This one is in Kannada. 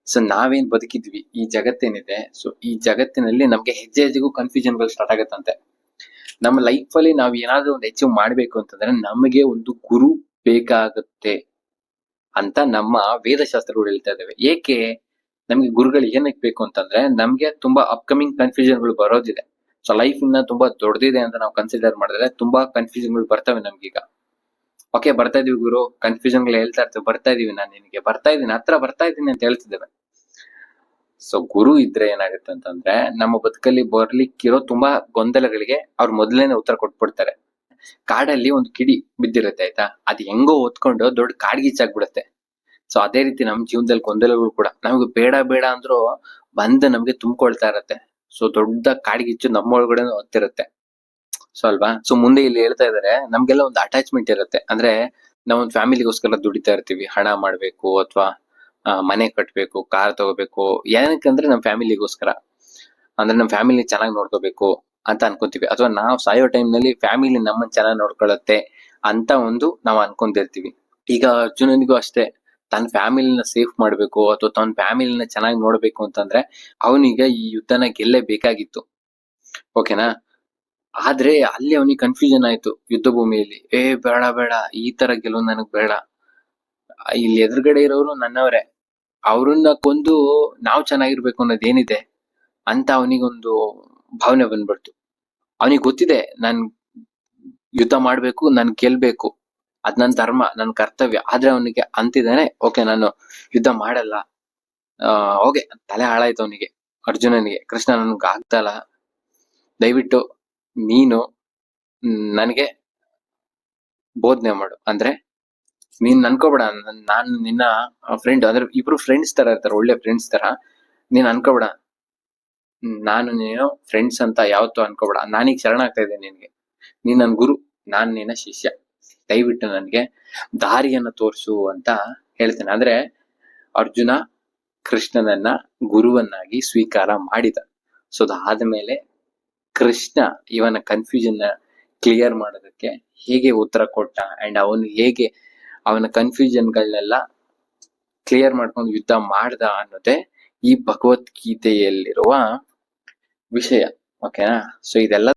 ಸೊ ನಾವೇನ್ ಬದುಕಿದ್ವಿ ಈ ಜಗತ್ತೇನಿದೆ, ಸೊ ಈ ಜಗತ್ತಿನಲ್ಲಿ ನಮ್ಗೆ ಹೆಜ್ಜೆ ಹೆಜ್ಜೆಗೂ ಕನ್ಫ್ಯೂಷನ್ ಗಳು ಸ್ಟಾರ್ಟ್ ಆಗತ್ತಂತೆ. ನಮ್ಮ ಲೈಫ್ ಅಲ್ಲಿ ನಾವ್ ಏನಾದ್ರೂ ಒಂದು ಅಚೀವ್ ಮಾಡ್ಬೇಕು ಅಂತಂದ್ರೆ ನಮಗೆ ಒಂದು ಗುರು ಬೇಕಾಗುತ್ತೆ ಅಂತ ನಮ್ಮ ವೇದಶಾಸ್ತ್ರಗಳು ಹೇಳ್ತಾ ಇದಾವೆ. ಏಕೆ ನಮ್ಗೆ ಗುರುಗಳು ಏನಕ್ಕೆ ಬೇಕು ಅಂತಂದ್ರೆ ನಮ್ಗೆ ತುಂಬಾ ಅಪ್ಕಮಿಂಗ್ ಕನ್ಫ್ಯೂಷನ್ ಗಳು ಬರೋದಿದೆ. ಸೊ ಲೈಫ್ ಇನ್ನ ತುಂಬಾ ದೊಡ್ಡದಿದೆ ಅಂತ ನಾವು ಕನ್ಸಿಡರ್ ಮಾಡಿದ್ರೆ ತುಂಬಾ ಕನ್ಫ್ಯೂಷನ್ ಗಳು ಬರ್ತವೆ ನಮ್ಗೀಗ. ಓಕೆ, ಬರ್ತಾ ಇದೀವಿ ಗುರು, ಕನ್ಫ್ಯೂಷನ್ ಗಳು ಹೇಳ್ತಾ ಇರ್ತೇವೆ, ಬರ್ತಾ ಇದೀವಿ, ನಾನು ನಿನಗೆ ಬರ್ತಾ ಇದೀನಿ, ಹತ್ರ ಬರ್ತಾ ಇದೀನಿ ಅಂತ ಹೇಳ್ತಿದ್ದೇವೆ. ಸೊ ಗುರು ಇದ್ರೆ ಏನಾಗುತ್ತೆ ಅಂತಂದ್ರೆ ನಮ್ಮ ಬದುಕಲ್ಲಿ ಬರ್ಲಿಕ್ಕಿರೋ ತುಂಬಾ ಗೊಂದಲಗಳಿಗೆ ಅವ್ರು ಮೊದಲೇನೆ ಉತ್ತರ ಕೊಟ್ಬಿಡ್ತಾರೆ. ಕಾಡಲ್ಲಿ ಒಂದು ಕಿಡಿ ಬಿದ್ದಿರುತ್ತೆ ಆಯ್ತಾ, ಅದ್ ಹೆಂಗೋ ಹೊತ್ಕೊಂಡು ದೊಡ್ಡ ಕಾಡ್ಗೀಚಾಗ್ಬಿಡುತ್ತೆ. ಸೊ ಅದೇ ರೀತಿ ನಮ್ ಜೀವನದಲ್ಲಿ ಗೊಂದಲಗಳು ಕೂಡ ನಮ್ಗೆ ಬೇಡ ಬೇಡ ಅಂದ್ರೂ ಬಂದ್ ನಮ್ಗೆ ತುಂಬಿಕೊಳ್ತಾ ಇರತ್ತೆ. ಸೊ ದೊಡ್ಡ ಕಾಡ್ಗಿಚ್ಚು ನಮ್ಮ ಒಳಗಡೆ ಹೊತ್ತಿರುತ್ತೆ. ಸೊ ಅಲ್ವಾ? ಸೊ ಮುಂದೆ ಇಲ್ಲಿ ಹೇಳ್ತಾ ಇದಾರೆ ನಮ್ಗೆಲ್ಲ ಒಂದು ಅಟ್ಯಾಚ್ಮೆಂಟ್ ಇರುತ್ತೆ. ಅಂದ್ರೆ ನಾವೊಂದ್ ಫ್ಯಾಮಿಲಿಗೋಸ್ಕರ ದುಡಿತಾ ಇರ್ತೀವಿ, ಹಣ ಮಾಡ್ಬೇಕು ಅಥವಾ ಮನೆ ಕಟ್ಬೇಕು, ಕಾರ್ ತಗೋಬೇಕು. ಏನಕ್ಕಂದ್ರೆ ನಮ್ ಫ್ಯಾಮಿಲಿಗೋಸ್ಕರ, ಅಂದ್ರೆ ನಮ್ ಫ್ಯಾಮಿಲಿ ಚೆನ್ನಾಗಿ ನೋಡ್ಕೋಬೇಕು ಅಂತ ಅನ್ಕೊಂತೀವಿ. ಅಥವಾ ನಾವ್ ಸಾಯೋ ಟೈಮ್ ನಲ್ಲಿ ಫ್ಯಾಮಿಲಿ ನಮ್ಮನ್ನ ಚೆನ್ನಾಗಿ ನೋಡ್ಕೊಳತ್ತೆ ಅಂತ ಒಂದು ನಾವ್ ಅನ್ಕೊಂತಿರ್ತೀವಿ. ಈಗ ಅರ್ಜುನನಿಗೂ ಅಷ್ಟೇ, ತನ್ನ ಫ್ಯಾಮಿಲಿನ ಸೇಫ್ ಮಾಡ್ಬೇಕು ಅಥವಾ ತನ್ನ ಫ್ಯಾಮಿಲಿನ ಚೆನ್ನಾಗಿ ನೋಡ್ಬೇಕು ಅಂತಂದ್ರೆ ಅವನೀಗ ಈ ಯುದ್ಧನ ಗೆಲ್ಲೇಬೇಕಾಗಿತ್ತು. ಓಕೆನಾ? ಆದ್ರೆ ಅಲ್ಲಿ ಅವನಿಗೆ ಕನ್ಫ್ಯೂಷನ್ ಆಯ್ತು ಯುದ್ಧ ಭೂಮಿಯಲ್ಲಿ. ಬೇಡ ಬೇಡ, ಈ ತರ ಗೆಲುವು ನನಗ್ ಬೇಡ. ಇಲ್ಲಿ ಎದುರುಗಡೆ ಇರೋರು ನನ್ನವರೇ, ಅವ್ರನ್ನ ಕೊಂದು ನಾವ್ ಚೆನ್ನಾಗಿರ್ಬೇಕು ಅನ್ನೋದೇನಿದೆ ಅಂತ ಅವನಿಗೊಂದು ಭಾವನೆ ಬಂದ್ಬಿಡ್ತು. ಅವನಿಗೆ ಗೊತ್ತಿದೆ ನಾನ್ ಯುದ್ಧ ಮಾಡ್ಬೇಕು, ನಾನ್ ಗೆಲ್ಬೇಕು, ಅದ್ ನನ್ ಧರ್ಮ, ನನ್ ಕರ್ತವ್ಯ. ಆದ್ರೆ ಅವನಿಗೆ ಅಂತಿದ್ದಾನೆ, ಓಕೆ ನಾನು ಯುದ್ಧ ಮಾಡಲ್ಲ. ಓಕೆ, ತಲೆ ಹಾಳಾಯ್ತು ಅವನಿಗೆ, ಅರ್ಜುನನಿಗೆ. ಕೃಷ್ಣ ನನ್ಗೆ ಆಗ್ತಲ್ಲ, ದಯವಿಟ್ಟು ನೀನು ನನಗೆ ಬೋಧನೆ ಮಾಡು. ಅಂದ್ರೆ ನೀನ್ ಅನ್ಕೋಬೇಡ ನಾನ್ ನಿನ್ನ ಫ್ರೆಂಡ್, ಅಂದ್ರೆ ಇಬ್ರು ಫ್ರೆಂಡ್ಸ್ ತರ ಇರ್ತಾರೆ, ಒಳ್ಳೆ ಫ್ರೆಂಡ್ಸ್ ತರ. ನೀನ್ ಅನ್ಕೋಬೇಡ ನಾನು ನೀನು ಫ್ರೆಂಡ್ಸ್ ಅಂತ ಯಾವತ್ತೂ ಅನ್ಕೋಬೇಡ. ನಾನೀಗ ಶರಣಾಗ್ತಾ ಇದ್ದೇನೆ ನಿನ್ಗೆ, ನೀನ್ ನನ್ ಗುರು, ನಾನ್ ನಿನ್ನ ಶಿಷ್ಯ, ದಯವಿಟ್ಟು ನನ್ಗೆ ದಾರಿಯನ್ನ ತೋರ್ಸು ಅಂತ ಹೇಳ್ತೇನೆ. ಅಂದ್ರೆ ಅರ್ಜುನ ಕೃಷ್ಣನನ್ನ ಗುರುವನ್ನಾಗಿ ಸ್ವೀಕಾರ ಮಾಡಿದ. ಸೊ ಅದಾದ್ಮೇಲೆ ಕೃಷ್ಣ ಇವನ ಕನ್ಫ್ಯೂಷನ್ ಕ್ಲಿಯರ್ ಮಾಡೋದಕ್ಕೆ ಹೇಗೆ ಉತ್ತರ ಕೊಟ್ಟ ಅಂಡ್ ಅವನು ಹೇಗೆ ಅವನ ಕನ್ಫ್ಯೂಷನ್ ಗಳನ್ನೆಲ್ಲ ಕ್ಲಿಯರ್ ಮಾಡ್ಕೊಂಡು ಯುದ್ಧ ಮಾಡ್ದ ಅನ್ನೋದೇ ಈ ಭಗವದ್ಗೀತೆಯಲ್ಲಿರುವ ವಿಷಯ. ಓಕೆನಾ? ಸೊ ಇದೆಲ್ಲ